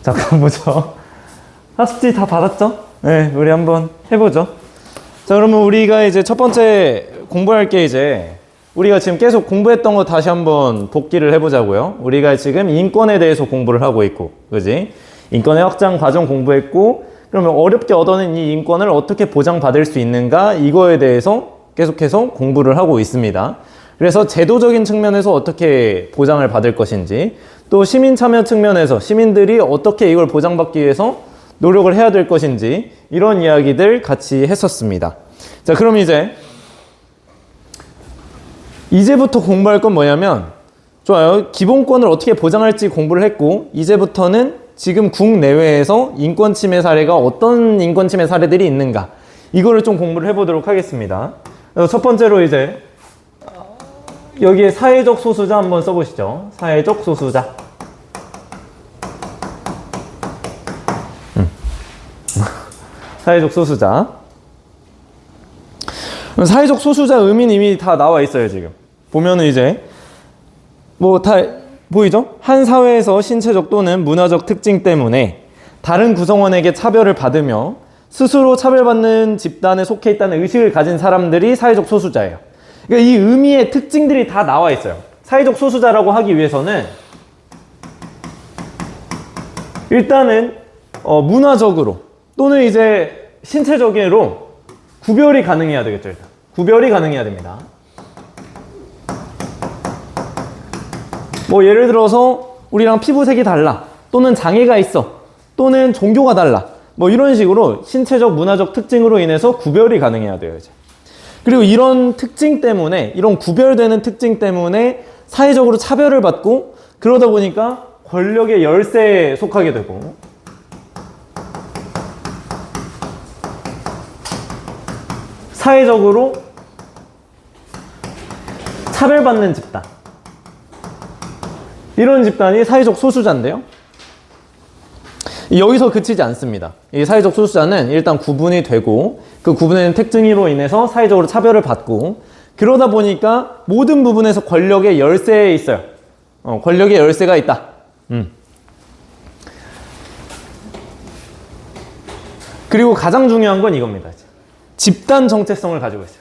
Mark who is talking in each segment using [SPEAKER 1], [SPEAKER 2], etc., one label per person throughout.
[SPEAKER 1] 잠깐 보죠. 학습지 다 받았죠? 네, 우리 한번 해보죠. 자, 그러면 우리가 이제 첫 번째 공부할 게 이제 우리가 지금 계속 공부했던 거 다시 한번 복기를 해보자고요. 우리가 지금 인권에 대해서 공부를 하고 있고, 그지? 인권의 확장 과정 공부했고, 그러면 어렵게 얻어낸 이 인권을 어떻게 보장받을 수 있는가? 이거에 대해서 계속해서 공부를 하고 있습니다. 그래서 제도적인 측면에서 어떻게 보장을 받을 것인지, 또 시민 참여 측면에서 시민들이 어떻게 이걸 보장받기 위해서 노력을 해야 될 것인지, 이런 이야기들 같이 했었습니다. 자, 그럼 이제부터 공부할 건 뭐냐면, 좋아요. 기본권을 어떻게 보장할지 공부를 했고, 이제부터는 지금 국내외에서 인권 침해 사례가 어떤 인권 침해 사례들이 있는가, 이거를 좀 공부를 해보도록 하겠습니다. 첫 번째로 이제 여기에 사회적 소수자 한번 써보시죠. 사회적 소수자. 사회적 소수자. 사회적 소수자 의미는 이미 다 나와 있어요, 지금. 보면은 이제 뭐 다 보이죠? 한 사회에서 신체적 또는 문화적 특징 때문에 다른 구성원에게 차별을 받으며 스스로 차별받는 집단에 속해 있다는 의식을 가진 사람들이 사회적 소수자예요. 그러니까 이 의미의 특징들이 다 나와 있어요. 사회적 소수자라고 하기 위해서는 일단은 문화적으로 또는 이제 신체적으로 구별이 가능해야 되겠죠. 일단 구별이 가능해야 됩니다. 뭐 예를 들어서 우리랑 피부색이 달라, 또는 장애가 있어, 또는 종교가 달라, 뭐 이런 식으로 신체적 문화적 특징으로 인해서 구별이 가능해야 돼요. 이제. 그리고 이런 특징 때문에, 이런 구별되는 특징 때문에 사회적으로 차별을 받고, 그러다 보니까 권력의 열세에 속하게 되고, 사회적으로 차별받는 집단, 이런 집단이 사회적 소수자인데요. 여기서 그치지 않습니다. 이 사회적 소수자는 일단 구분이 되고, 그 구분되는 특징으로 인해서 사회적으로 차별을 받고, 그러다 보니까 모든 부분에서 권력의 열세에 있어요. 권력의 열세가 있다. 그리고 가장 중요한 건 이겁니다. 집단 정체성을 가지고 있어요.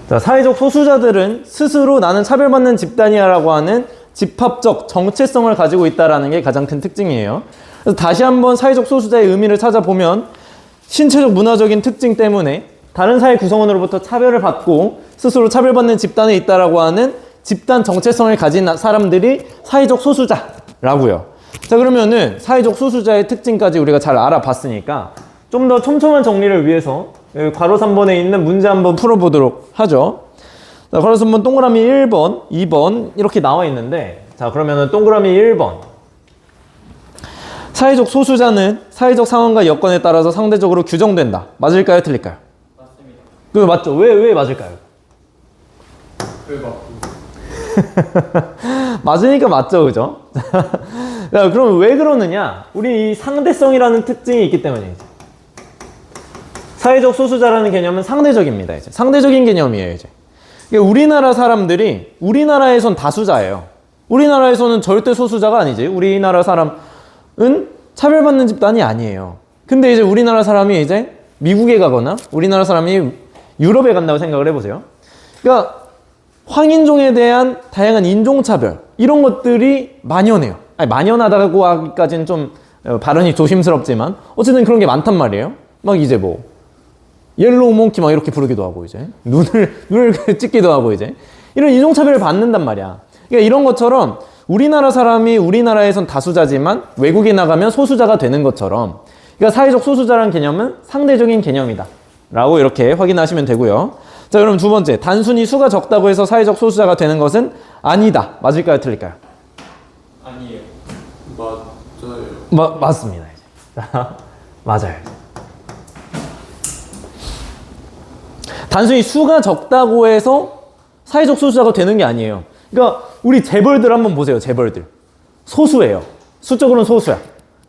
[SPEAKER 1] 자, 사회적 소수자들은 스스로 나는 차별받는 집단이야 라고 하는 집합적 정체성을 가지고 있다는 게 가장 큰 특징이에요. 그래서 다시 한번 사회적 소수자의 의미를 찾아보면, 신체적 문화적인 특징 때문에 다른 사회 구성원으로부터 차별을 받고 스스로 차별받는 집단에 있다라고 하는 집단 정체성을 가진 사람들이 사회적 소수자라고요. 자, 그러면은 사회적 소수자의 특징까지 우리가 잘 알아봤으니까 좀 더 촘촘한 정리를 위해서 괄호 3번에 있는 문제 한번 풀어보도록 하죠. 자, 괄호 3번 동그라미 1번, 2번 이렇게 나와 있는데, 자, 그러면은 동그라미 1번. 사회적 소수자는 사회적 상황과 여건에 따라서 상대적으로 규정된다. 맞을까요? 틀릴까요?
[SPEAKER 2] 맞습니다.
[SPEAKER 1] 그거 맞죠? 왜 맞을까요?
[SPEAKER 2] 왜 맞고?
[SPEAKER 1] 맞으니까 맞죠, 그죠? 자, 그럼 왜 그러느냐? 우리 이 상대성이라는 특징이 있기 때문이죠. 사회적 소수자라는 개념은 상대적입니다. 이제 상대적인 개념이에요. 이제 우리나라 사람들이 우리나라에선 다수자예요. 우리나라에서는 절대 소수자가 아니지. 우리나라 사람은 차별받는 집단이 아니에요. 근데 이제 우리나라 사람이 이제 미국에 가거나 우리나라 사람이 유럽에 간다고 생각을 해보세요. 그러니까 황인종에 대한 다양한 인종차별, 이런 것들이 만연해요. 아니, 만연하다고 하기까지는 좀 발언이 조심스럽지만 어쨌든 그런 게 많단 말이에요. 막 이제 뭐 옐로우 몽키 막 이렇게 부르기도 하고, 이제 눈을 찍기도 하고, 이제 이런 인종차별을 받는단 말이야. 그러니까 이런 것처럼 우리나라 사람이 우리나라에선 다수자지만 외국에 나가면 소수자가 되는 것처럼, 그러니까 사회적 소수자라는 개념은 상대적인 개념이다 라고 이렇게 확인하시면 되고요. 자, 그럼 두 번째, 단순히 수가 적다고 해서 사회적 소수자가 되는 것은 아니다. 맞을까요? 틀릴까요?
[SPEAKER 2] 아니에요. 맞아요.
[SPEAKER 1] 맞습니다. 맞아요. 단순히 수가 적다고 해서 사회적 소수자가 되는 게 아니에요. 그러니까 우리 재벌들 한번 보세요. 재벌들 소수예요. 수적으로는 소수야.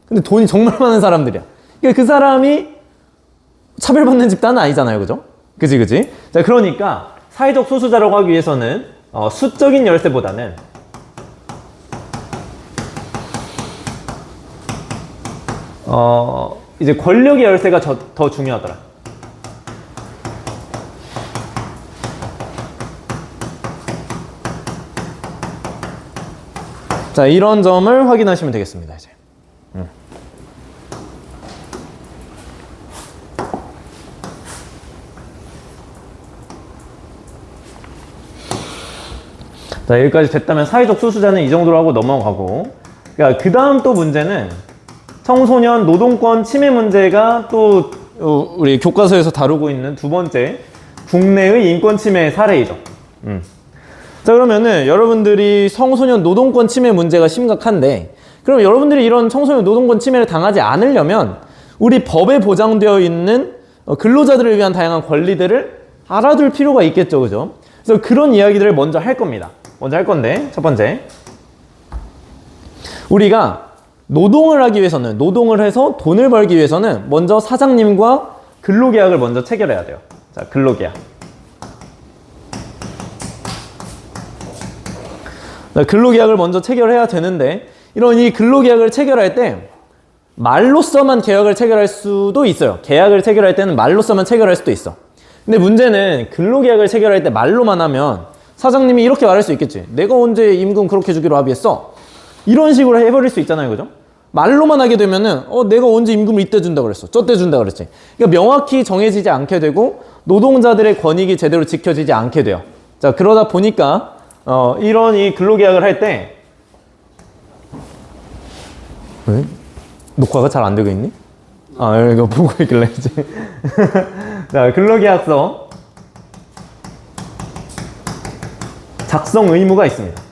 [SPEAKER 1] 근데 돈이 정말 많은 사람들이야. 그러니까 그 사람이 차별받는 집단은 아니잖아요, 그죠? 그지? 자, 그러니까 사회적 소수자라고 하기 위해서는 수적인 열쇠보다는 이제 권력의 열쇠가 더 중요하더라. 자, 이런 점을 확인하시면 되겠습니다. 이제. 자, 여기까지 됐다면 사회적 소수자는 이 정도로 하고 넘어가고, 그러니까 그 다음 또 문제는 청소년 노동권 침해 문제가 또 우리 교과서에서 다루고 있는 두 번째 국내의 인권 침해 사례이죠. 자, 그러면은 여러분들이 청소년 노동권 침해 문제가 심각한데, 그럼 여러분들이 이런 청소년 노동권 침해를 당하지 않으려면 우리 법에 보장되어 있는 근로자들을 위한 다양한 권리들을 알아둘 필요가 있겠죠, 그죠? 그래서 그런 이야기들을 먼저 할 겁니다. 먼저 할 건데, 첫 번째, 우리가 노동을 하기 위해서는, 노동을 해서 돈을 벌기 위해서는 먼저 사장님과 근로계약을 먼저 체결해야 돼요. 자, 근로계약. 근로계약을 먼저 체결해야 되는데, 이런 이 근로계약을 체결할 때 말로써만 계약을 체결할 수도 있어요. 계약을 체결할 때는 말로써만 체결할 수도 있어. 근데 문제는 근로계약을 체결할 때 말로만 하면 사장님이 이렇게 말할 수 있겠지. 내가 언제 임금 그렇게 주기로 합의했어? 이런 식으로 해버릴 수 있잖아요, 그죠? 말로만 하게 되면은 내가 언제 임금을 이때 준다 그랬어, 저때 준다 그랬지. 그러니까 명확히 정해지지 않게 되고 노동자들의 권익이 제대로 지켜지지 않게 돼요. 자, 그러다 보니까 이런 이 근로계약을 할 때 왜? 녹화가 잘 안 되고 있니? 이거 보고 있길래 이제 자, 근로계약서 작성 의무가 있습니다.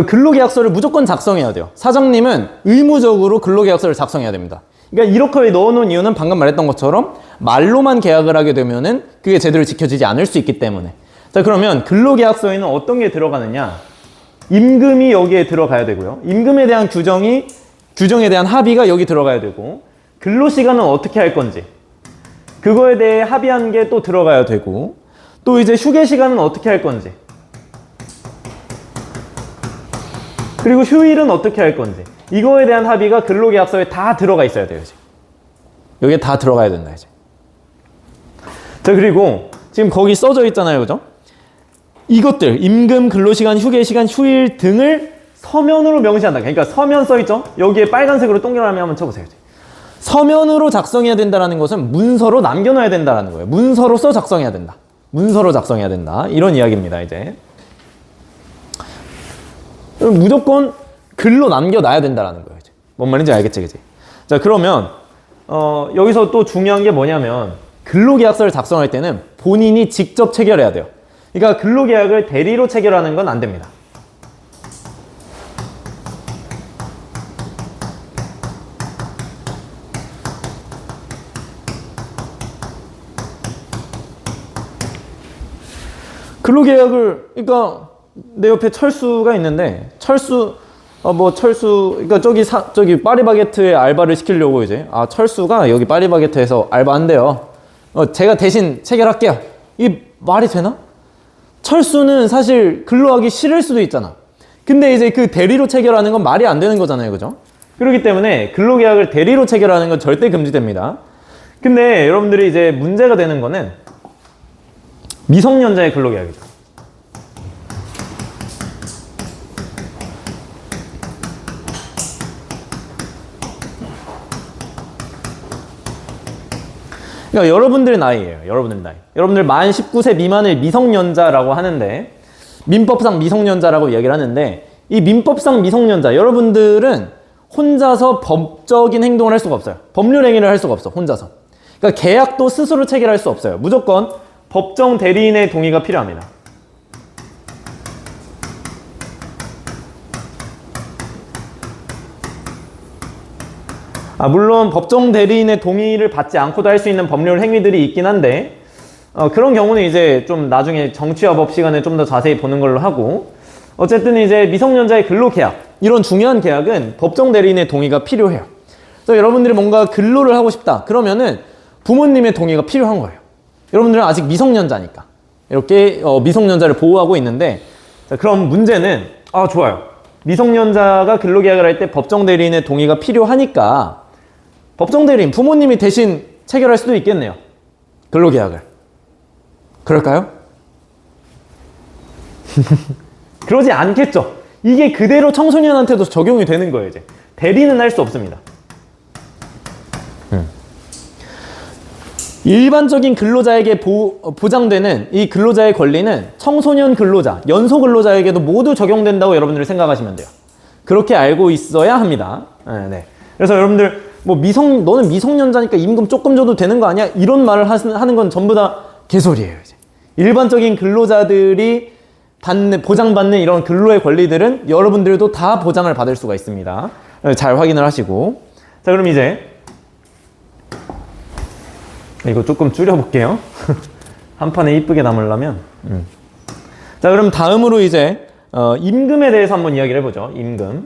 [SPEAKER 1] 근로계약서를 무조건 작성해야 돼요. 사장님은 의무적으로 근로계약서를 작성해야 됩니다. 그러니까 이렇게 넣어놓은 이유는 방금 말했던 것처럼 말로만 계약을 하게 되면은 그게 제대로 지켜지지 않을 수 있기 때문에. 자, 그러면 근로계약서에는 어떤 게 들어가느냐? 임금이 여기에 들어가야 되고요. 임금에 대한 규정에 대한 합의가 여기 들어가야 되고, 근로시간은 어떻게 할 건지 그거에 대해 합의한 게 또 들어가야 되고, 또 이제 휴게시간은 어떻게 할 건지, 그리고 휴일은 어떻게 할 건지, 이거에 대한 합의가 근로계약서에 다 들어가 있어야 돼요. 이제 여기에 다 들어가야 된다. 이제. 자, 그리고 지금 거기 써져 있잖아요, 그죠? 이것들 임금, 근로시간, 휴게시간, 휴일 등을 서면으로 명시한다. 그러니까 서면 써 있죠? 여기에 빨간색으로 동그라미 한번 쳐보세요. 이제. 서면으로 작성해야 된다는 것은 문서로 남겨놔야 된다는 거예요. 문서로서 작성해야 된다. 문서로 작성해야 된다. 이런 이야기입니다. 이제 무조건 글로 남겨놔야 된다는 거예요. 이제. 뭔 말인지 알겠지, 그지? 자, 그러면 여기서 또 중요한 게 뭐냐면 근로계약서를 작성할 때는 본인이 직접 체결해야 돼요. 그러니까 근로계약을 대리로 체결하는 건 안 됩니다. 근로계약을, 그러니까 내 옆에 철수가 있는데 그러니까 저기 파리바게트에 알바를 시키려고 이제 철수가 여기 파리바게트에서 알바한대요. 제가 대신 체결할게요. 이게 말이 되나? 철수는 사실 근로하기 싫을 수도 있잖아. 근데 이제 그 대리로 체결하는 건 말이 안 되는 거잖아요, 그죠? 그렇기 때문에 근로계약을 대리로 체결하는 건 절대 금지됩니다. 근데 여러분들이 이제 문제가 되는 거는 미성년자의 근로계약이죠. 그러니까 여러분들의 나이예요. 여러분들 나이. 여러분들 만 19세 미만을 미성년자라고 하는데, 민법상 미성년자라고 이야기를 하는데, 이 민법상 미성년자, 여러분들은 혼자서 법적인 행동을 할 수가 없어요. 법률 행위를 할 수가 없어, 혼자서. 그러니까 계약도 스스로 체결할 수 없어요. 무조건 법정 대리인의 동의가 필요합니다. 물론 법정 대리인의 동의를 받지 않고도 할 수 있는 법률 행위들이 있긴 한데, 그런 경우는 이제 좀 나중에 정치와 법 시간에 좀 더 자세히 보는 걸로 하고, 어쨌든 이제 미성년자의 근로계약, 이런 중요한 계약은 법정 대리인의 동의가 필요해요. 그래서 여러분들이 뭔가 근로를 하고 싶다. 그러면은 부모님의 동의가 필요한 거예요. 여러분들은 아직 미성년자니까. 이렇게 미성년자를 보호하고 있는데, 자, 그럼 문제는, 좋아요. 미성년자가 근로계약을 할 때 법정 대리인의 동의가 필요하니까 법정 대리인, 부모님이 대신 체결할 수도 있겠네요. 근로계약을. 그럴까요? 그러지 않겠죠. 이게 그대로 청소년한테도 적용이 되는 거예요, 이제. 대리는 할 수 없습니다. 일반적인 근로자에게 보장되는 이 근로자의 권리는 청소년 근로자, 연소 근로자에게도 모두 적용된다고 여러분들이 생각하시면 돼요. 그렇게 알고 있어야 합니다. 네. 그래서 여러분들 뭐 너는 미성년자니까 임금 조금 줘도 되는 거 아니야? 이런 말을 하는 건 전부 다 개소리예요. 이제. 일반적인 근로자들이 보장받는 이런 근로의 권리들은 여러분들도 다 보장을 받을 수가 있습니다. 잘 확인을 하시고. 자, 그럼 이제 이거 조금 줄여볼게요. 한 판에 이쁘게 남으려면. 자, 그럼 다음으로 이제 임금에 대해서 한번 이야기를 해보죠. 임금.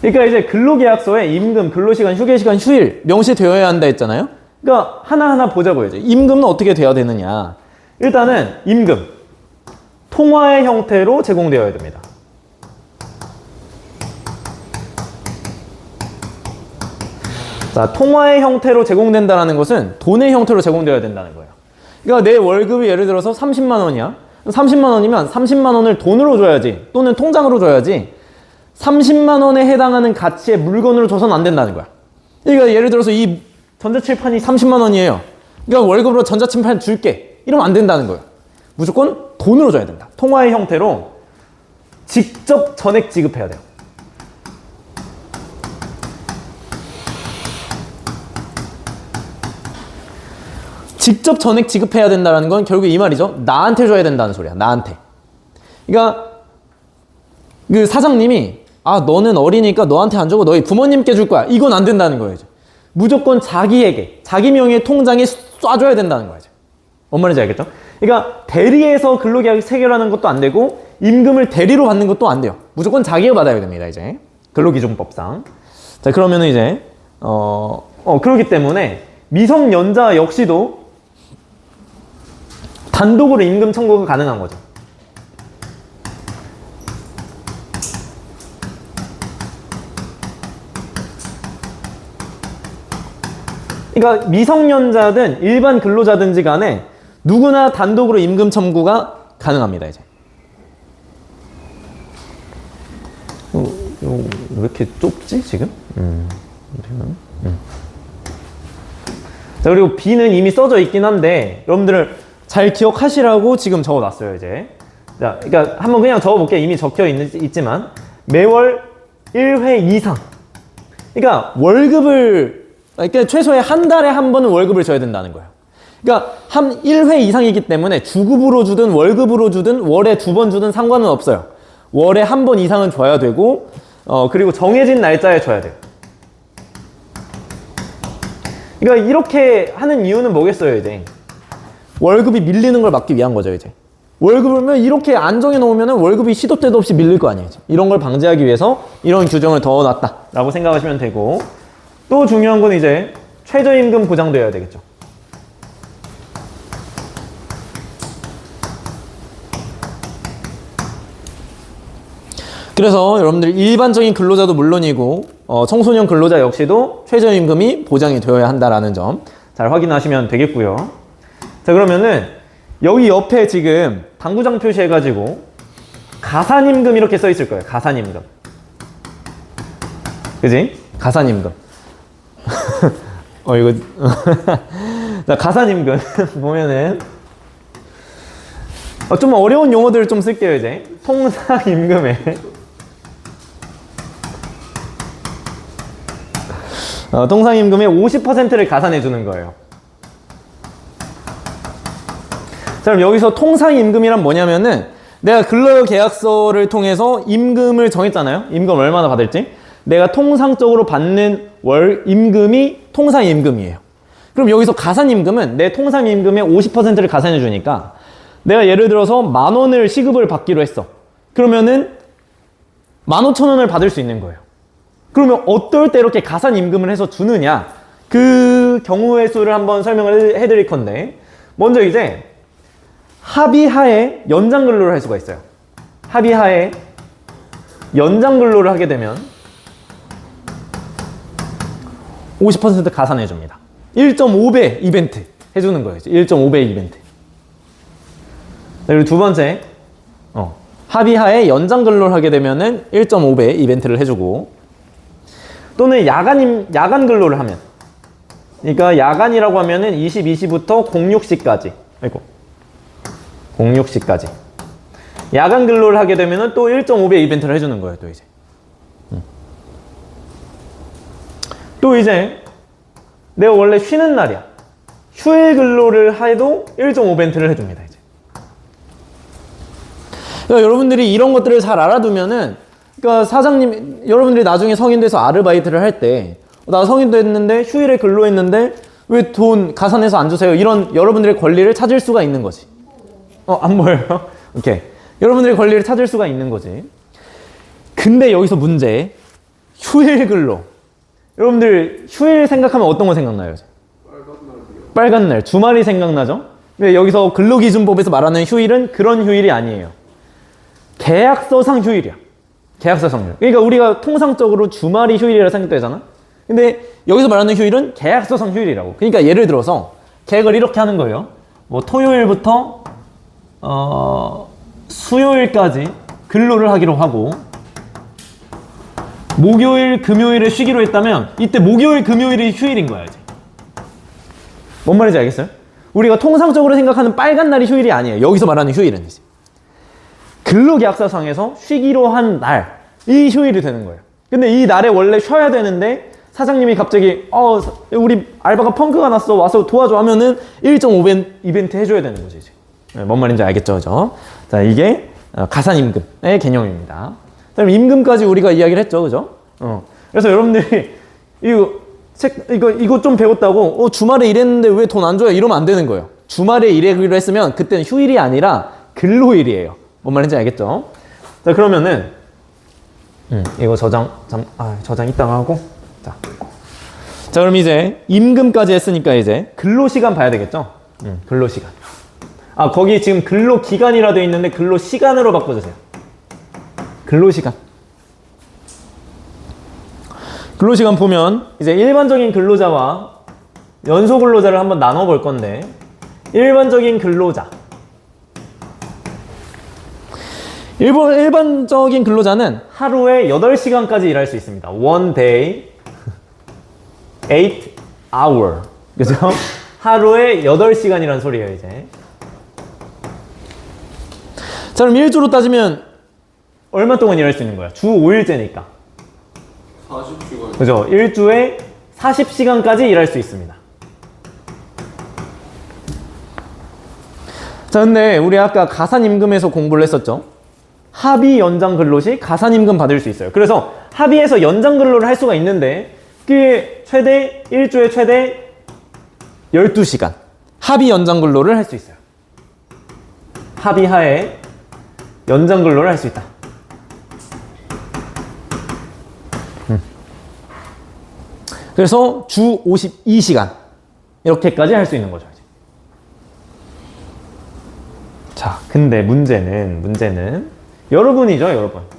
[SPEAKER 1] 그러니까 이제 근로계약서에 임금, 근로시간, 휴게시간, 휴일 명시되어야 한다 했잖아요. 그러니까 하나하나 보자고요. 이제 임금은 어떻게 돼야 되느냐. 일단은 임금, 통화의 형태로 제공되어야 됩니다. 자, 통화의 형태로 제공된다는 것은 돈의 형태로 제공되어야 된다는 거예요. 그러니까 내 월급이 예를 들어서 30만 원이야. 30만 원이면 30만 원을 돈으로 줘야지, 또는 통장으로 줘야지 30만 원에 해당하는 가치의 물건으로 줘서는 안 된다는 거야. 그러니까 예를 들어서 이 전자칠판이 30만 원이에요. 그러니까 월급으로 전자칠판 줄게. 이러면 안 된다는 거예요. 무조건 돈으로 줘야 된다. 통화의 형태로 직접 전액 지급해야 돼요. 직접 전액 지급해야 된다는 건 결국 이 말이죠. 나한테 줘야 된다는 소리야. 나한테. 그러니까 그 사장님이 너는 어리니까 너한테 안 주고 너희 부모님께 줄 거야. 이건 안 된다는 거예요. 이제. 무조건 자기에게, 자기 명의의 통장에 쏴줘야 된다는 거예요. 뭔 말인지 알겠죠? 그러니까 대리에서 근로계약 체결하는 것도 안 되고 임금을 대리로 받는 것도 안 돼요. 무조건 자기가 받아야 됩니다. 이제 근로기준법상. 자, 그러면은 이제 그렇기 때문에 미성년자 역시도 단독으로 임금 청구가 가능한 거죠. 그러니까 미성년자든 일반 근로자든지 간에 누구나 단독으로 임금 청구가 가능합니다. 이제. 왜 이렇게 좁지 지금? 자, 그리고 B는 이미 써져 있긴 한데 여러분들 잘 기억하시라고 지금 적어놨어요. 이제. 자, 그러니까 한번 그냥 적어볼게요. 이미 적혀 있지만 매월 1회 이상. 그러니까 그러니까 최소의 한 달에 한 번은 월급을 줘야 된다는 거예요. 그러니까 한 1회 이상이기 때문에 주급으로 주든 월급으로 주든 월에 2번 주든 상관은 없어요. 월에 한 번 이상은 줘야 되고 그리고 정해진 날짜에 줘야 돼요. 그러니까 이렇게 하는 이유는 뭐겠어요, 이제. 월급이 밀리는 걸 막기 위한 거죠, 이제. 월급을 이렇게 안 정해 놓으면 월급이 시도 때도 없이 밀릴 거 아니에요. 이런 걸 방지하기 위해서 이런 규정을 넣어놨다라고 생각하시면 되고, 또 중요한 건 이제 최저임금 보장되어야 되겠죠. 그래서 여러분들 일반적인 근로자도 물론이고 청소년 근로자 역시도 최저임금이 보장이 되어야 한다라는 점 잘 확인하시면 되겠고요. 자, 그러면은 여기 옆에 지금 당구장 표시해가지고 가산임금 이렇게 써 있을 거예요. 가산임금. 그지? 가산임금. 이거 자, 가산임금 보면은 좀 어려운 용어들을 좀 쓸게요. 이제 통상임금에 통상임금의 50%를 가산해 주는 거예요. 자, 그럼 여기서 통상임금이란 뭐냐면은 내가 근로계약서를 통해서 임금을 정했잖아요. 임금 얼마나 받을지. 내가 통상적으로 받는 월 임금이 통상임금이에요. 그럼 여기서 가산임금은 내 통상임금의 50%를 가산해 주니까 내가 예를 들어서 10,000원을 시급을 받기로 했어. 그러면은 15,000원을 받을 수 있는 거예요. 그러면 어떨 때 이렇게 가산임금을 해서 주느냐? 그 경우의 수를 한번 설명을 해드릴 건데, 먼저 이제 합의하에 연장근로를 할 수가 있어요. 합의하에 연장근로를 하게 되면 50% 가산해 줍니다. 1.5배 이벤트 해주는 거예요. 1.5배 이벤트. 그리고 두 번째, 합의하에 연장근로를 하게 되면은 1.5배 이벤트를 해주고, 또는 야간 근로를 하면, 그러니까 야간이라고 하면은 22시부터 06시까지, 06시까지 야간 근로를 하게 되면은 또 1.5배 이벤트를 해주는 거예요. 또 이제 또 이제 내가 원래 쉬는 날이야. 휴일 근로를 해도 1.5배를 해줍니다. 이제. 그러니까 여러분들이 이런 것들을 잘 알아두면은, 그러니까 사장님, 여러분들이 나중에 성인 돼서 아르바이트를 할 때, 나 성인 됐는데 휴일에 근로했는데 왜 돈 가산해서 안 주세요? 이런 여러분들의 권리를 찾을 수가 있는 거지. 안 보여요? 오케이. 여러분들의 권리를 찾을 수가 있는 거지. 근데 여기서 문제, 휴일 근로. 여러분들 휴일 생각하면 어떤 거 생각나요? 빨간 날, 주말이 생각나죠? 근데 여기서 근로기준법에서 말하는 휴일은 그런 휴일이 아니에요. 계약서상 휴일이야. 계약서상 휴일. 그러니까 우리가 통상적으로 주말이 휴일이라 생각되잖아? 근데 여기서 말하는 휴일은 계약서상 휴일이라고. 그러니까 예를 들어서 계획을 이렇게 하는 거예요. 뭐 토요일부터 수요일까지 근로를 하기로 하고, 목요일, 금요일에 쉬기로 했다면 이때 목요일, 금요일이 휴일인 거야. 이제. 뭔 말인지 알겠어요? 우리가 통상적으로 생각하는 빨간 날이 휴일이 아니에요. 여기서 말하는 휴일은 이제 근로계약서상에서 쉬기로 한 날이 휴일이 되는 거예요. 근데 이 날에 원래 쉬어야 되는데 사장님이 갑자기 우리 알바가 펑크가 났어, 와서 도와줘 하면은 1.5배 이벤트 해줘야 되는 거지. 이제. 뭔 말인지 알겠죠? 그죠? 자, 이게 가산임금의 개념입니다. 그다음에 임금까지 우리가 이야기를 했죠, 그죠? 그래서 여러분들이 이거 좀 배웠다고 주말에 일했는데 왜 돈 안 줘요? 이러면 안 되는 거예요. 주말에 일하기로 했으면 그때는 휴일이 아니라 근로일이에요. 뭔 말인지 알겠죠? 자, 그러면은 이거 저장 이따가 하고, 자, 그럼 이제 임금까지 했으니까 이제 근로시간 봐야 되겠죠? 근로시간. 거기 지금 근로기간이라 돼 있는데 근로시간으로 바꿔주세요. 근로시간. 근로시간 보면 이제 일반적인 근로자와 연소 근로자를 한번 나눠 볼 건데, 일반적인 근로자. 일반적인 근로자는 하루에 8시간까지 일할 수 있습니다. One day, 8 hour. 그죠? 하루에 8시간이란 소리예요, 이제. 자, 그럼 일주로 따지면 얼마 동안 일할 수 있는 거야? 주 5일제니까.
[SPEAKER 2] 40시간.
[SPEAKER 1] 그죠? 일주에 40시간까지 일할 수 있습니다. 자, 근데 우리 아까 가산임금에서 공부를 했었죠? 합의 연장 근로 시 가산임금 받을 수 있어요. 그래서 합의해서 연장 근로를 할 수가 있는데, 그게 일주에 최대 12시간. 합의 연장 근로를 할 수 있어요. 합의하에 연장 근로를 할 수 있다. 그래서 주 52시간 이렇게까지 할 수 있는 거죠. 이제. 자, 근데 문제는 여러분이죠,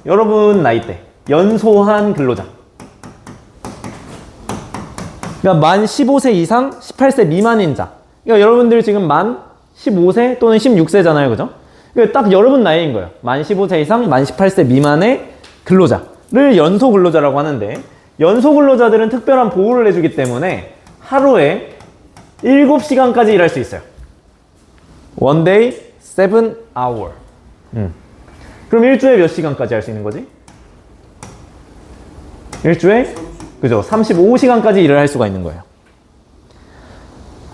[SPEAKER 1] 여러분 나이대, 연소한 근로자. 그러니까 만 15세 이상 18세 미만인 자. 그러니까 여러분들 지금 만 15세 또는 16세잖아요, 그죠? 그러니까 딱 여러분 나이인 거예요. 만 15세 이상, 만 18세 미만의 근로자를 연소 근로자라고 하는데, 연소 근로자들은 특별한 보호를 해주기 때문에 하루에 7시간까지 일할 수 있어요. One day, 7 hour. 그럼 일주에 몇 시간까지 할 수 있는 거지? 일주에, 그죠? 35시간까지 일을 할 수가 있는 거예요.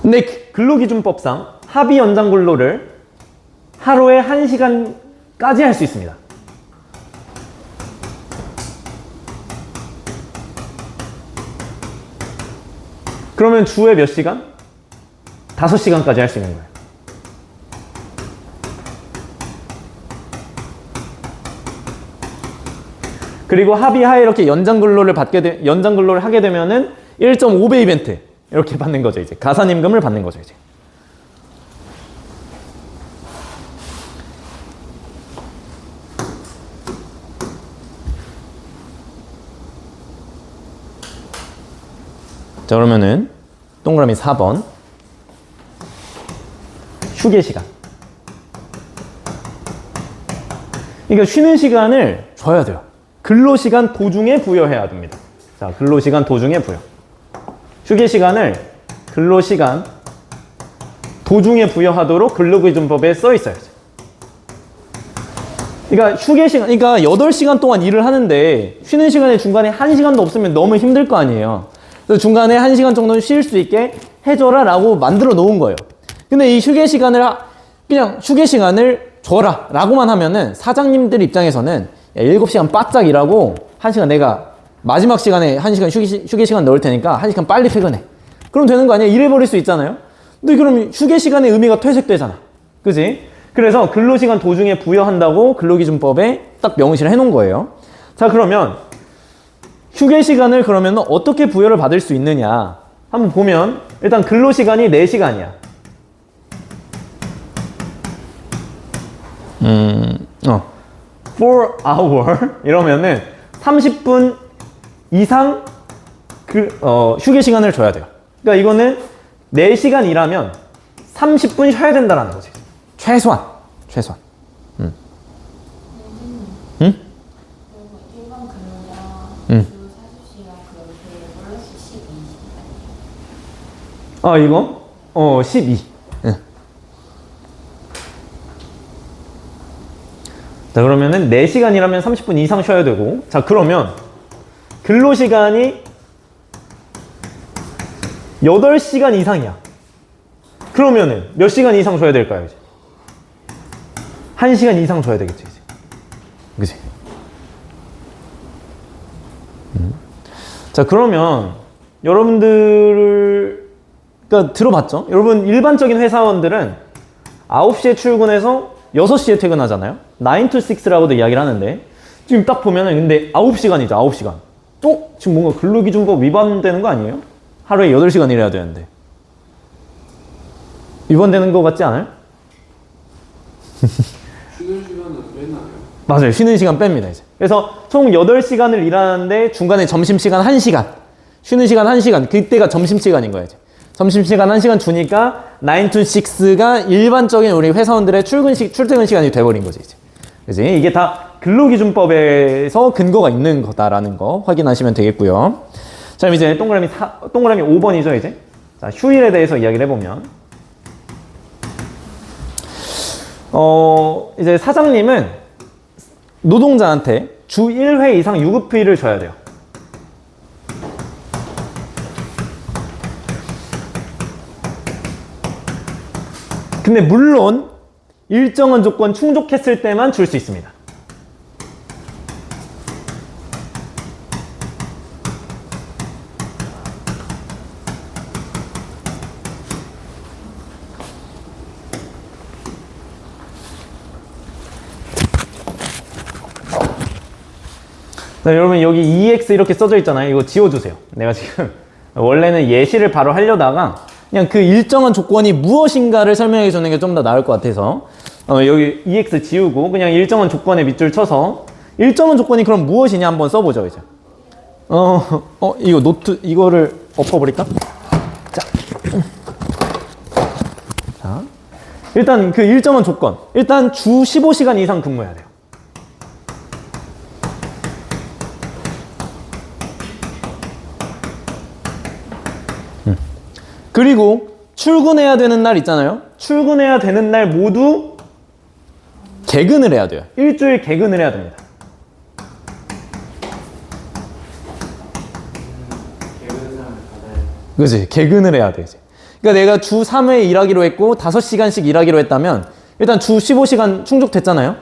[SPEAKER 1] 근데 근로기준법상 합의 연장 근로를 하루에 1시간까지 할 수 있습니다. 그러면 주에 몇 시간? 5시간까지 할 수 있는 거예요. 그리고 합의하에 이렇게 연장 근로를 연장 근로를 하게 되면은 1.5배 이벤트 이렇게 받는 거죠. 이제 가산임금을 받는 거죠. 이제. 자, 그러면은 동그라미 4번 휴게 시간. 그러니까 쉬는 시간을 줘야 돼요. 근로시간 도중에 부여해야 됩니다. 자, 근로시간 도중에 부여. 휴게 시간을 근로시간 도중에 부여하도록 근로기준법에 써 있어야죠. 그러니까 휴게 시간, 그러니까 8시간 동안 일을 하는데 쉬는 시간에 중간에 1시간도 없으면 너무 힘들 거 아니에요. 그래서 중간에 1시간 정도는 쉴 수 있게 해줘라 라고 만들어 놓은 거예요. 근데 이 휴게 시간을 그냥 휴게 시간을 줘라 라고만 하면은 사장님들 입장에서는 야, 7시간 바짝 일하고 1시간 내가 마지막 시간에 1시간 휴게 시간 넣을 테니까 1시간 빨리 퇴근해. 그럼 되는 거 아니야? 일해버릴 수 있잖아요? 근데 그럼 휴게 시간의 의미가 퇴색되잖아. 그지? 그래서 근로시간 도중에 부여한다고 근로기준법에 딱 명시를 해놓은 거예요. 자, 그러면 휴게 시간을 그러면 어떻게 부여를 받을 수 있느냐? 한번 보면 일단 근로시간이 4시간이야. 4hour 이러면은 30분 이상 휴게 시간을 줘야 돼요. 그러니까 이거는 4시간 일하면 30분 쉬어야 된다라는 거지. 최소한. 응?
[SPEAKER 3] 일반 근로자 주 40시간 그런데 플러스 12시간.
[SPEAKER 1] 이거 12. 응. 자, 그러면은 4시간 일하면 30분 이상 쉬어야 되고, 자, 그러면 근로시간이 8시간 이상이야. 그러면은 몇 시간 이상 줘야 될까요, 이제? 1시간 이상 줘야 되겠지, 이제. 그치? 자, 그러면 여러분들을, 그러니까 들어봤죠? 여러분, 일반적인 회사원들은 9시에 출근해서 6시에 퇴근하잖아요? 9 to 6라고도 이야기를 하는데, 지금 딱 보면은 근데 9시간이죠, 9시간. 또 지금 뭔가 근로기준법 위반되는 거 아니에요? 하루에 8시간 일해야 되는데. 위반되는 거 같지 않아요?
[SPEAKER 2] 쉬는 시간은 빼나요?
[SPEAKER 1] 맞아요. 쉬는 시간 뺍니다, 이제. 그래서 총 8시간을 일하는데 중간에 점심시간 1시간, 쉬는 시간 1시간, 그때가 점심시간인 거예요, 이제. 점심시간 1시간 주니까 9 to 6가 일반적인 우리 회사원들의 출퇴근 시간이 돼버린 거지, 이제. 그지? 이게 다 근로기준법에서 근거가 있는 거다라는 거 확인하시면 되겠고요. 자, 그럼 이제 동그라미 5번이죠, 이제. 자, 휴일에 대해서 이야기를 해보면. 이제 사장님은 노동자한테 주 1회 이상 유급휴일을 줘야 돼요. 근데 물론 일정한 조건 충족했을 때만 줄 수 있습니다. 자, 여러분 여기 EX 이렇게 써져 있잖아요. 이거 지워주세요. 내가 지금 원래는 예시를 바로 하려다가 그냥 그 일정한 조건이 무엇인가를 설명해 주는 게 좀 더 나을 것 같아서 여기 EX 지우고 그냥 일정한 조건에 밑줄 쳐서 일정한 조건이 그럼 무엇이냐 한번 써보죠, 이제. 이거 노트 이거를 엎어버릴까? 자, 일단 그 일정한 조건, 일단 주 15시간 이상 근무해야 돼요. 그리고 출근해야 되는 날 있잖아요. 출근해야 되는 날 모두 개근을 해야 돼요. 일주일 개근을 해야 됩니다. 그치? 개근을 해야 돼, 이제. 그러니까 내가 주 3회 일하기로 했고 5시간씩 일하기로 했다면 일단 주 15시간 충족됐잖아요.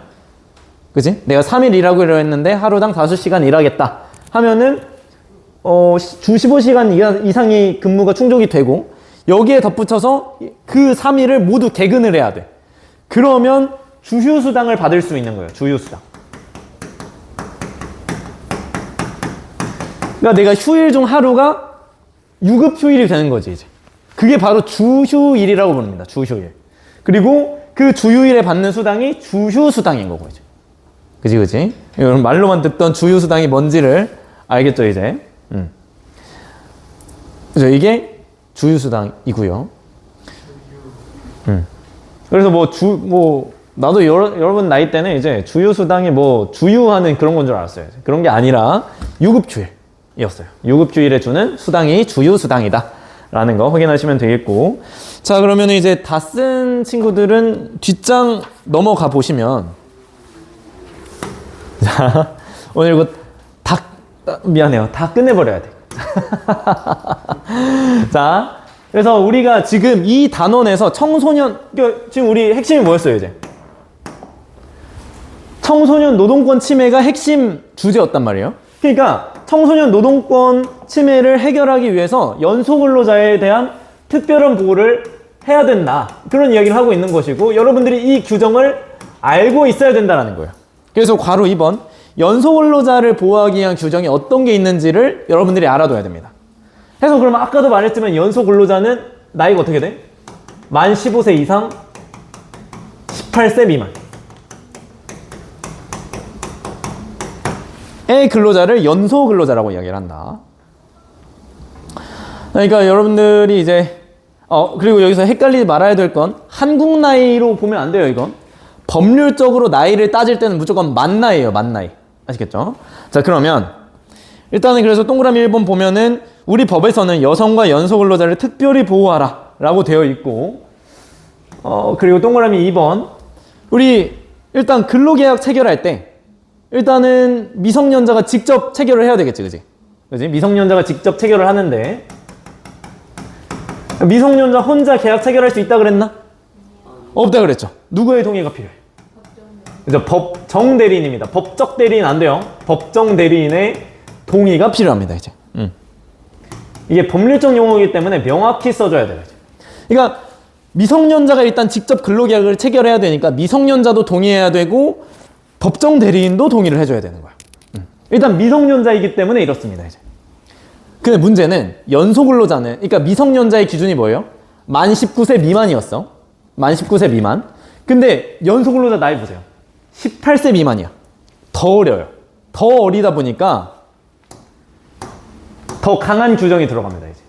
[SPEAKER 1] 그치? 내가 3일 일하기로 했는데 하루당 5시간 일하겠다 하면은 주 15시간 이상의 근무가 충족이 되고 여기에 덧붙여서 그 3일을 모두 개근을 해야 돼. 그러면 주휴수당을 받을 수 있는 거예요. 주휴수당. 그러니까 내가 휴일 중 하루가 유급 휴일이 되는 거지, 이제. 그게 바로 주휴일이라고 부릅니다. 주휴일. 그리고 그 주휴일에 받는 수당이 주휴수당인 거고, 이제. 그지? 여러분 말로만 듣던 주휴수당이 뭔지를 알겠죠, 이제? 그죠? 이게 주휴수당이고요. 그래서 나도 여러분 나이 때는 이제 주휴수당이 주휴하는 그런 건 줄 알았어요. 그런 게 아니라 유급휴일이었어요. 유급휴일에 주는 수당이 주휴수당이다. 라는 거 확인하시면 되겠고. 자, 그러면 이제 다 쓴 친구들은 뒷장 넘어가 보시면. 자, 오늘 이거 미안해요. 다 끝내버려야 돼. 자, 그래서 우리가 지금 이 단원에서 지금 우리 핵심이 뭐였어요, 이제? 청소년 노동권 침해가 핵심 주제였단 말이에요. 그러니까 청소년 노동권 침해를 해결하기 위해서 연소근로자에 대한 특별한 보호를 해야 된다. 그런 이야기를 하고 있는 것이고, 여러분들이 이 규정을 알고 있어야 된다는 거예요. 그래서 괄호 2번 연소근로자를 보호하기 위한 규정이 어떤 게 있는지를 여러분들이 알아둬야 됩니다. 그래서 그러면 아까도 말했지만 연소근로자는 나이가 어떻게 돼? 만 15세 이상 18세 미만 의 근로자를 연소근로자라고 이야기를 한다. 그러니까 여러분들이 이제 그리고 여기서 헷갈리지 말아야 될 건 한국 나이로 보면 안 돼요. 이건 법률적으로 나이를 따질 때는 무조건 만 나이예요. 만 나이. 아시겠죠? 자, 그러면 일단은 그래서 동그라미 1번 보면은 우리 법에서는 여성과 연소근로자를 특별히 보호하라 라고 되어 있고, 그리고 동그라미 2번 우리 일단 근로계약 체결할 때 일단은 미성년자가 직접 체결을 해야 되겠지, 그지? 미성년자가 직접 체결을 하는데, 미성년자 혼자 계약 체결할 수 있다 그랬나? 없다 그랬죠. 누구의 동의가 필요해? 그죠? 법정 대리인입니다. 법적 대리인 안 돼요. 법정 대리인의 동의가 필요합니다, 이제. 이게 법률적 용어이기 때문에 명확히 써줘야 돼요. 그러니까 미성년자가 일단 직접 근로계약을 체결해야 되니까 미성년자도 동의해야 되고 법정 대리인도 동의를 해줘야 되는 거야. 일단 미성년자이기 때문에 이렇습니다, 이제. 근데 문제는 연소근로자는, 그러니까 미성년자의 기준이 뭐예요? 만 19세 미만이었어. 만 19세 미만. 근데 연소근로자 나이 보세요. 18세 미만이야. 더 어려요. 더 어리다 보니까 더 강한 규정이 들어갑니다, 이제.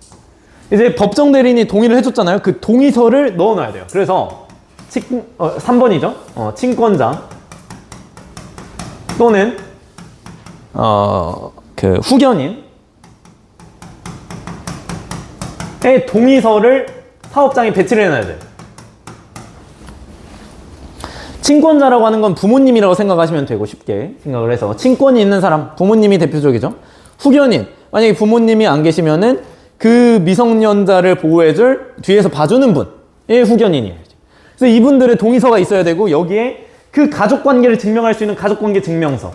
[SPEAKER 1] 이제 법정 대리인이 동의를 해줬잖아요. 그 동의서를 넣어놔야 돼요. 그래서 3번이죠. 친권자 또는 그 후견인의 동의서를 사업장에 배치를 해놔야 돼요. 친권자라고 하는 건 부모님이라고 생각하시면 되고, 쉽게 생각을 해서 친권이 있는 사람, 부모님이 대표적이죠. 후견인, 만약에 부모님이 안 계시면은 그 미성년자를 보호해줄 뒤에서 봐주는 분의 후견인이에요. 그래서 이분들의 동의서가 있어야 되고, 여기에 그 가족관계를 증명할 수 있는 가족관계 증명서,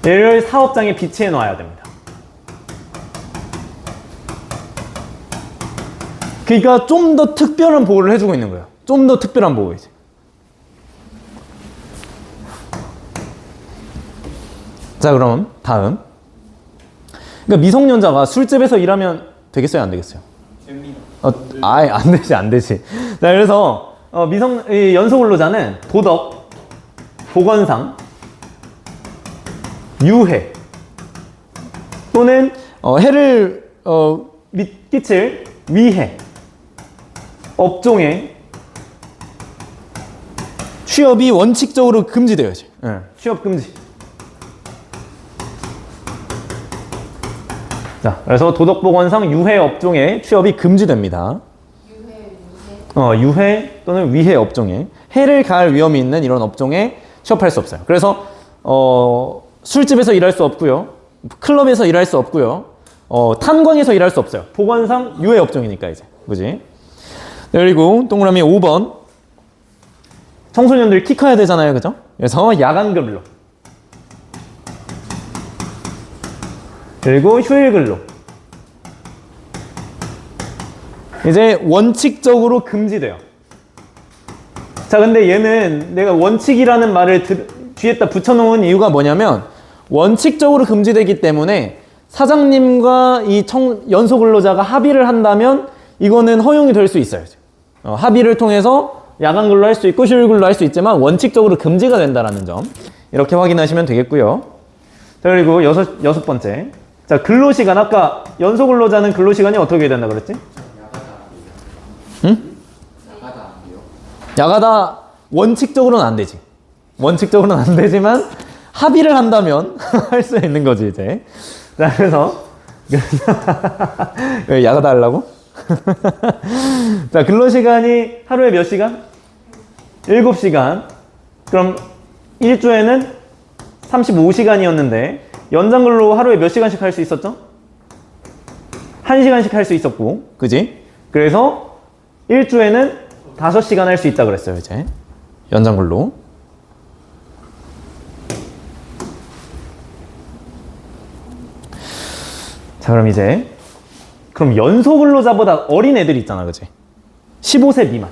[SPEAKER 1] 얘를 사업장에 비치해 놔야 됩니다. 그러니까 좀 더 특별한 보호를 해주고 있는 거예요. 좀 더 특별한 보호이지. 자, 그럼 다음. 그러니까 미성년자가 술집에서 일하면 되겠어요, 안 되겠어요? 아예 안 되지. 자, 그래서 연소근로자는 도덕, 보건상, 유해 또는 해를 끼칠 위해, 업종에 취업이 원칙적으로 금지되어야지. 취업 금지. 자, 그래서 도덕보건상 유해 업종에 취업이 금지됩니다. 유해 또는 위해 업종에 해를 가할 위험이 있는 이런 업종에 취업할 수 없어요. 그래서 술집에서 일할 수 없고요, 클럽에서 일할 수 없고요, 탄광에서 일할 수 없어요. 보건상 유해 업종이니까, 이제. 그지? 그리고 동그라미 5번. 청소년들 키 커야 되잖아요, 그죠? 그래서 야간 근로. 그리고 휴일 근로. 이제 원칙적으로 금지돼요. 자, 근데 얘는 내가 원칙이라는 말을 뒤에다 붙여놓은 이유가 뭐냐면 원칙적으로 금지되기 때문에 사장님과 이 연소 근로자가 합의를 한다면 이거는 허용이 될 수 있어요. 합의를 통해서 야간 근로 할 수 있고 휴일 근로 할 수 있지만 원칙적으로 금지가 된다는 점 이렇게 확인하시면 되겠고요. 자, 그리고 여섯 번째. 자, 근로시간. 아까 연소 근로자는 근로시간이 어떻게 된다 그랬지? 응? 야가다 원칙적으로는 안 되지. 원칙적으로는 안 되지만 합의를 한다면 할 수 있는 거지 이제. 자, 그래서 왜 야가다 하려고? 자, 근로시간이 하루에 몇 시간? 7시간. 그럼 1주에는 35시간이었는데 연장근로 하루에 몇 시간씩 할 수 있었죠? 1시간씩 할 수 있었고, 그지? 그래서 1주에는 5시간 할 수 있다 그랬어요 이제. 연장근로. 자, 그럼 이제 그럼 연소 근로자보다 어린 애들 있잖아, 그치? 15세 미만.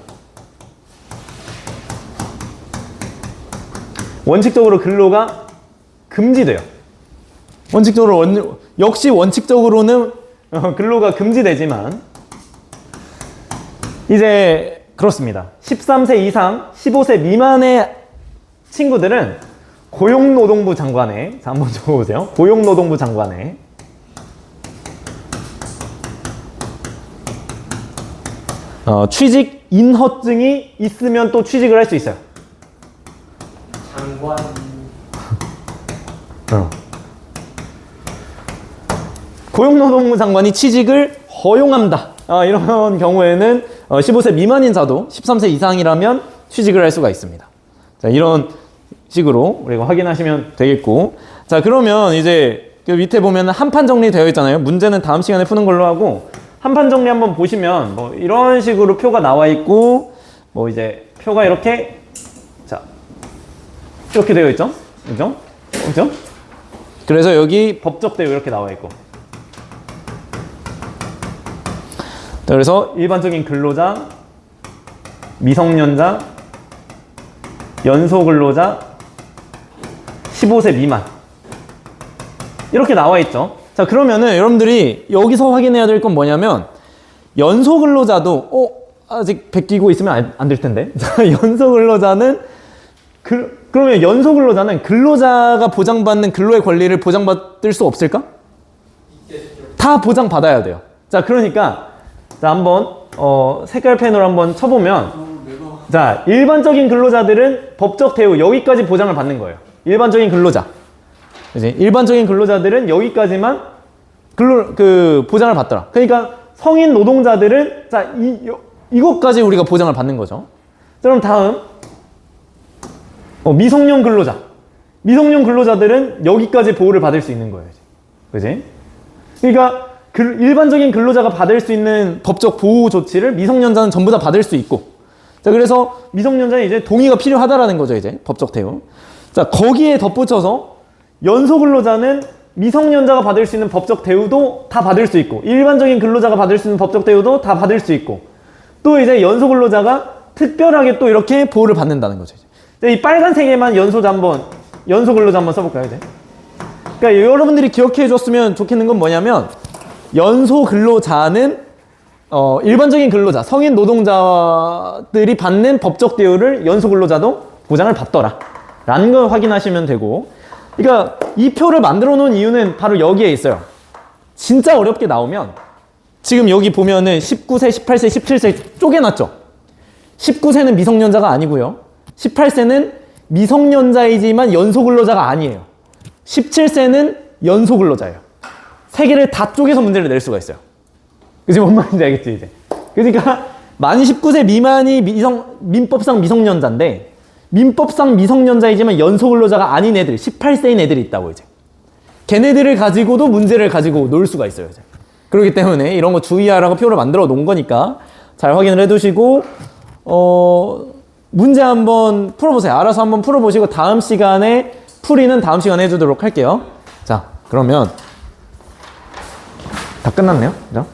[SPEAKER 1] 원칙적으로 근로가 금지돼요. 원칙적으로 역시 원칙적으로는 근로가 금지되지만 이제 그렇습니다. 13세 이상 15세 미만의 친구들은 고용노동부 장관에, 자, 한번 적어보세요. 고용노동부 장관에 취직 인허증이 있으면 또 취직을 할 수 있어요.
[SPEAKER 2] 장관.
[SPEAKER 1] 고용노동부 장관이 취직을 허용한다. 이런 경우에는 15세 미만인 자도 13세 이상이라면 취직을 할 수가 있습니다. 자, 이런 식으로 우리가 확인하시면 되겠고. 자, 그러면 이제 그 밑에 보면 한판 정리되어 있잖아요. 문제는 다음 시간에 푸는 걸로 하고, 한판 정리 한번 보시면 뭐 이런 식으로 표가 나와 있고, 뭐 이제 표가 이렇게, 자, 이렇게 되어 있죠? 그죠? 그죠? 그래서 여기 법적 대우 이렇게 나와 있고. 자, 그래서 일반적인 근로자, 미성년자, 연소 근로자, 15세 미만. 이렇게 나와 있죠. 자, 그러면은 여러분들이 여기서 확인해야 될 건 뭐냐면, 연소 근로자도 아직 베끼고 있으면 안 될 텐데. 자, 연소 근로자는 그러면 연소 근로자는 근로자가 보장받는 근로의 권리를 보장받을 수 없을까? 다 보장받아야 돼요. 자, 그러니까 자, 한번 색깔 펜으로 한번 쳐보면, 자, 일반적인 근로자들은 법적 대우 여기까지 보장을 받는 거예요. 일반적인 근로자. 이제 일반적인 근로자들은 여기까지만 보장을 받더라. 그러니까 성인 노동자들은 자, 이것까지 우리가 보장을 받는 거죠. 자, 그럼 다음 미성년 근로자. 미성년 근로자들은 여기까지 보호를 받을 수 있는 거예요. 그지? 그러니까 일반적인 근로자가 받을 수 있는 법적 보호 조치를 미성년자는 전부 다 받을 수 있고. 자, 그래서 미성년자는 이제 동의가 필요하다라는 거죠, 이제. 법적 대우. 자, 거기에 덧붙여서 연소 근로자는 미성년자가 받을 수 있는 법적 대우도 다 받을 수 있고, 일반적인 근로자가 받을 수 있는 법적 대우도 다 받을 수 있고, 또 이제 연소 근로자가 특별하게 또 이렇게 보호를 받는다는 거죠. 이 빨간색에만 연소 근로자 한번 써볼까요, 이제? 그러니까 여러분들이 기억해 줬으면 좋겠는 건 뭐냐면, 연소 근로자는 일반적인 근로자, 성인 노동자들이 받는 법적 대우를 연소 근로자도 보장을 받더라 라는 걸 확인하시면 되고, 그러니까 이 표를 만들어 놓은 이유는 바로 여기에 있어요. 진짜 어렵게 나오면 지금 여기 보면은 19세, 18세, 17세 쪼개놨죠. 19세는 미성년자가 아니고요, 18세는 미성년자이지만 연소 근로자가 아니에요. 17세는 연소 근로자예요. 세 개를 다 쪼개서 문제를 낼 수가 있어요. 그치? 뭔 말인지 알겠지, 이제? 그러니까 만 19세 미만이 민법상 미성년자인데, 민법상 미성년자이지만 연소 근로자가 아닌 애들, 18세인 애들이 있다고, 이제. 걔네들을 가지고도 문제를 가지고 놀 수가 있어요, 이제. 그렇기 때문에 이런 거 주의하라고 표를 만들어 놓은 거니까 잘 확인을 해 두시고, 문제 한번 풀어보세요. 알아서 한번 풀어보시고, 다음 시간에 풀이는 다음 시간에 해주도록 할게요. 자, 그러면 다 끝났네요. 그죠?